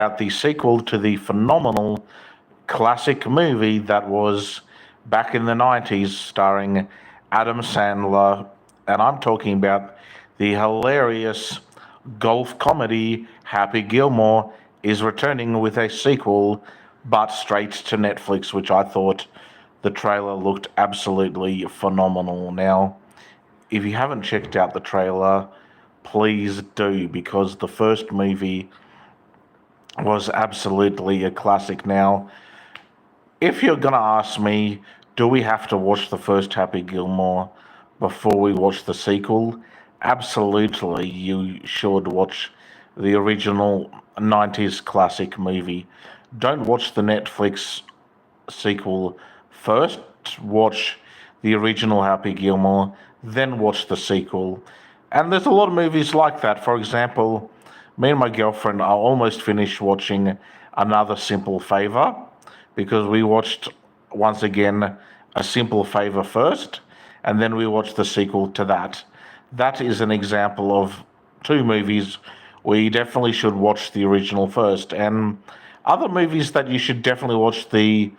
about the sequel to the phenomenal classic movie that was back in the 90s starring Adam Sandler. And I'm talking about the hilarious golf comedy Happy Gilmore is returning with a sequel, but straight to Netflix, which I thought the trailer looked absolutely phenomenal. Now, if you haven't checked out the trailer, please do, because the first movie was absolutely a classic. Now, if you're going to ask me, do we have to watch the first Happy Gilmore before we watch the sequel? Absolutely, you should watch the original 90s classic movie. Don't watch the Netflix sequel first. Watch the original Happy Gilmore, then watch the sequel. And there's a lot of movies like that. For example, me and my girlfriend are almost finished watching Another Simple Favor because we watched, once again, A Simple Favor first, and then we watched the sequel to that. That is an example of two movies where you definitely should watch the original first. And other movies that you should definitely watch the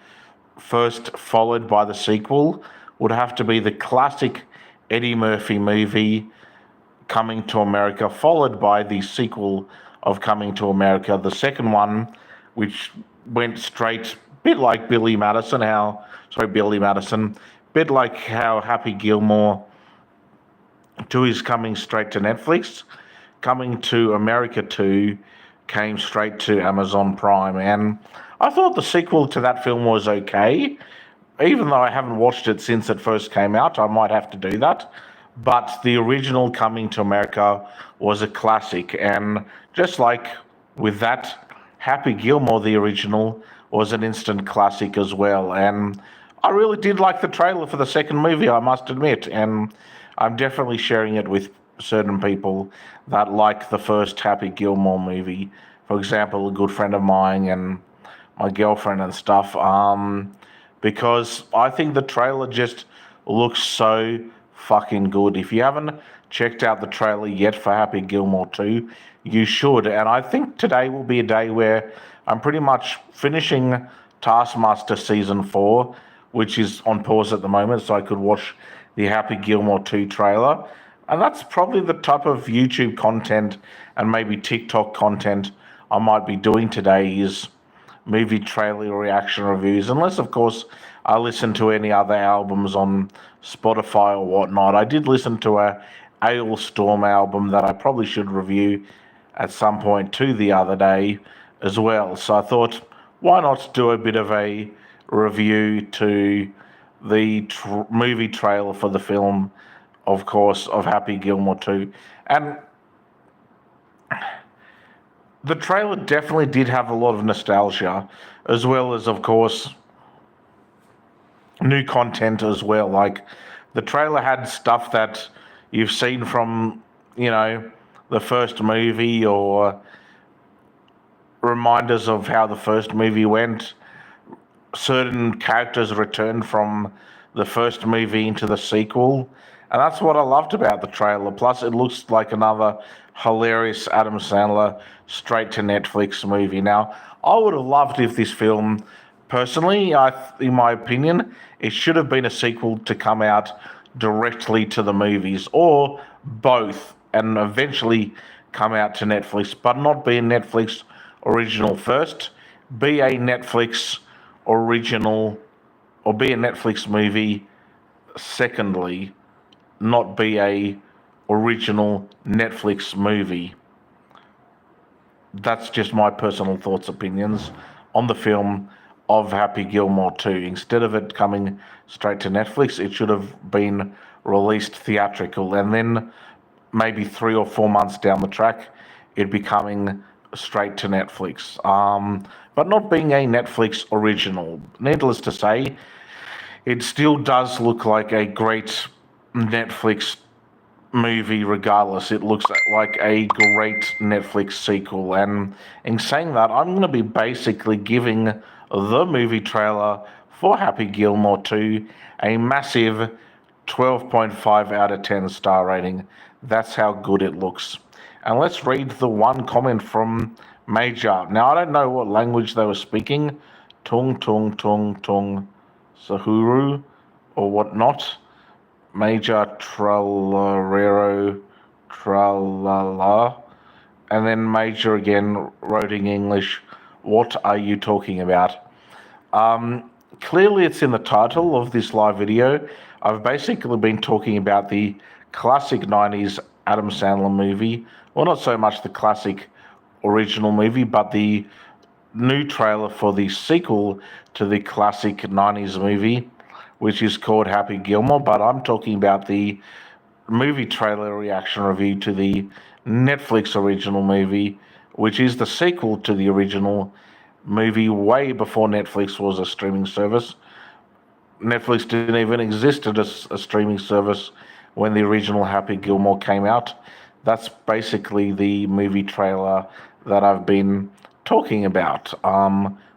first followed by the sequel would have to be the classic Eddie Murphy movie Coming to America, followed by the sequel of Coming to America, the second one, which went straight, bit like Billy Madison, bit like how Happy Gilmore 2 is coming straight to Netflix. Coming to America 2 came straight to Amazon Prime, and I thought the sequel to that film was okay. Even though I haven't watched it since it first came out, I might have to do that. But the original Coming to America was a classic, and just like with that, Happy Gilmore, the original, was an instant classic as well. And I really did like the trailer for the second movie, I must admit, and I'm definitely sharing it with certain people that like the first Happy Gilmore movie. For example, a good friend of mine and my girlfriend and stuff, because I think the trailer just looks so fucking good. If you haven't checked out the trailer yet for Happy Gilmore 2, you should. And I think today will be a day where I'm pretty much finishing Taskmaster Season 4, which is on pause at the moment, so I could watch the Happy Gilmore 2 trailer. And that's probably the type of YouTube content and maybe TikTok content I might be doing today, is movie trailer reaction reviews, unless of course I listen to any other albums on Spotify or whatnot. I did listen to a Storm album that I probably should review at some point too the other day as well. So I thought, why not do a bit of a review to the movie trailer for the film, of course, of Happy Gilmore 2. And the trailer definitely did have a lot of nostalgia, as well as, of course, new content as well. Like, the trailer had stuff that you've seen from, the first movie, or reminders of how the first movie went. Certain characters returned from the first movie into the sequel. And that's what I loved about the trailer. Plus, it looks like another hilarious Adam Sandler straight to Netflix movie. Now, I would have loved if this film, personally, in my opinion, it should have been a sequel to come out directly to the movies, or both, and eventually come out to Netflix, but not be a Netflix original first, be a Netflix original, or be a Netflix movie secondly, not be a original Netflix movie. That's just my personal thoughts, opinions on the film of Happy Gilmore 2. Instead of it coming straight to Netflix, it should have been released theatrical, and then maybe 3 or 4 months down the track, it'd be coming straight to Netflix. But not being a Netflix original. Needless to say, it still does look like a great Netflix movie regardless. It looks like a great Netflix sequel. And in saying that, I'm going to be basically giving the movie trailer for Happy Gilmore 2 a massive 12.5 out of 10 star rating. That's how good it looks. And let's read the one comment from Major. Now, I don't know what language they were speaking. Tung, Sahuru, or whatnot. Major Trallarero Tralala. And then Major again, wrote in English, what are you talking about? Clearly, it's in the title of this live video. I've basically been talking about the classic 90s Adam Sandler movie. Well, not so much the classic original movie, but the new trailer for the sequel to the classic 90s movie, which is called Happy Gilmore. But I'm talking about the movie trailer reaction review to the Netflix original movie, which is the sequel to the original movie way before Netflix was a streaming service. Netflix didn't even exist as a streaming service when the original Happy Gilmore came out. That's basically the movie trailer that I've been talking about,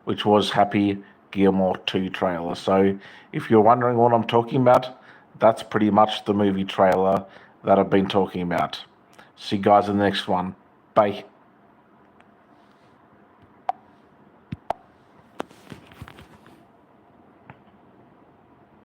which was Happy Gilmore 2 trailer. So if you're wondering what I'm talking about, that's pretty much the movie trailer that I've been talking about. See you guys in the next one. Bye.